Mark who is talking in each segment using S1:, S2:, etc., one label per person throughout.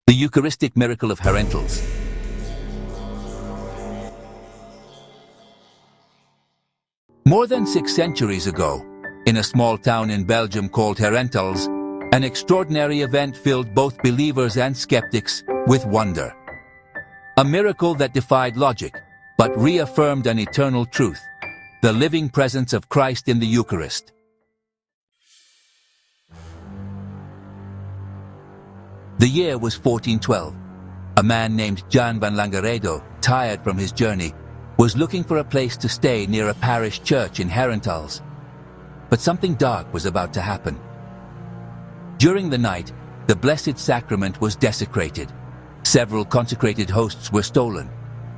S1: The Eucharistic miracle of Herentals. More than 6 centuries ago, in a small town in Belgium called Herentals, an extraordinary event filled both believers and skeptics with wonder. A miracle that defied logic, but reaffirmed an eternal truth: the living presence of Christ in the Eucharist. The year was 1412. A man named Jan van Langeredo, tired from his journey, was looking for a place to stay near a parish church in Herentals. But something dark was about to happen. During the night, the Blessed Sacrament was desecrated. Several consecrated hosts were stolen.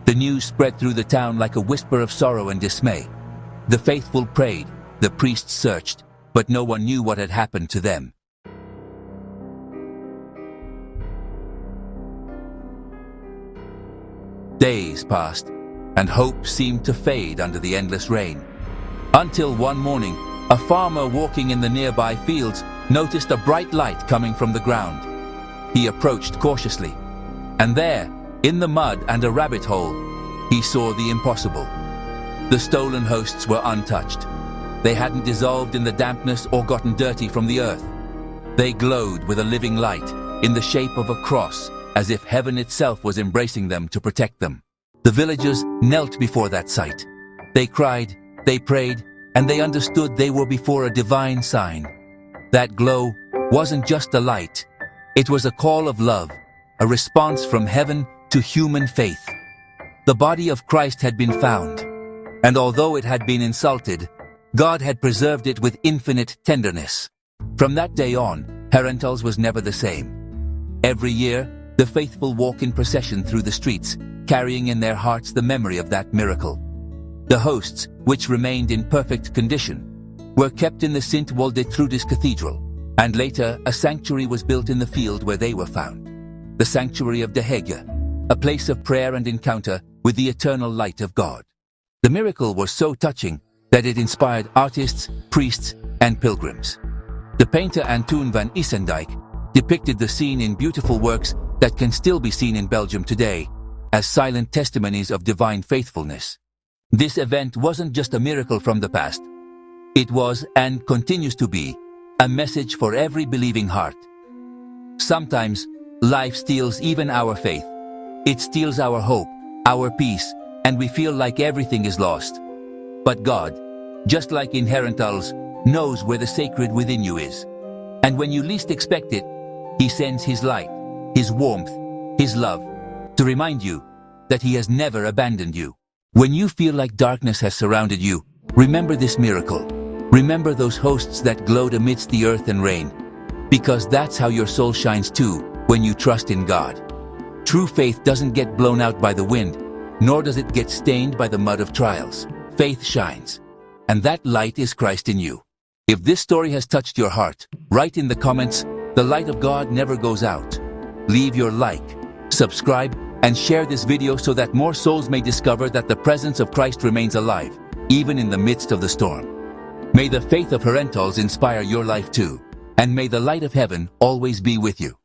S1: The news spread through the town like a whisper of sorrow and dismay. The faithful prayed, the priests searched, but no one knew what had happened to them. Days passed, and hope seemed to fade under the endless rain. Until one morning, a farmer walking in the nearby fields noticed a bright light coming from the ground. He approached cautiously, and there, in the mud and a rabbit hole, he saw the impossible. The stolen hosts were untouched. They hadn't dissolved in the dampness or gotten dirty from the earth. They glowed with a living light, in the shape of a cross, as if heaven itself was embracing them to protect them. The villagers knelt before that sight. They cried, they prayed, and they understood they were before a divine sign. That glow wasn't just a light. It was a call of love, a response from heaven to human faith. The body of Christ had been found, and although it had been insulted, God had preserved it with infinite tenderness. From that day on, Herentals was never the same. Every year, the faithful walk in procession through the streets, carrying in their hearts the memory of that miracle. The hosts, which remained in perfect condition, were kept in the Sint-Waldetrudis Cathedral, and later a sanctuary was built in the field where they were found. The Sanctuary of De Hegge, a place of prayer and encounter with the eternal light of God. The miracle was so touching that it inspired artists, priests, and pilgrims. The painter Antoon van Isendijk depicted the scene in beautiful works that can still be seen in Belgium today as silent testimonies of divine faithfulness. This event wasn't just a miracle from the past. It was, and continues to be, a message for every believing heart. Sometimes, life steals even our faith. It steals our hope, our peace, and we feel like everything is lost. But God, just like in Herentals, knows where the sacred within you is. And when you least expect it, He sends His light, His warmth, His love, to remind you that He has never abandoned you. When you feel like darkness has surrounded you, remember this miracle. Remember those hosts that glowed amidst the earth and rain, because that's how your soul shines too when you trust in God. True faith doesn't get blown out by the wind, nor does it get stained by the mud of trials. Faith shines, and that light is Christ in you. If this story has touched your heart, write in the comments, "The light of God never goes out." Leave your like, subscribe, and share this video so that more souls may discover that the presence of Christ remains alive, even in the midst of the storm. May the faith of Herentals inspire your life too, and may the light of heaven always be with you.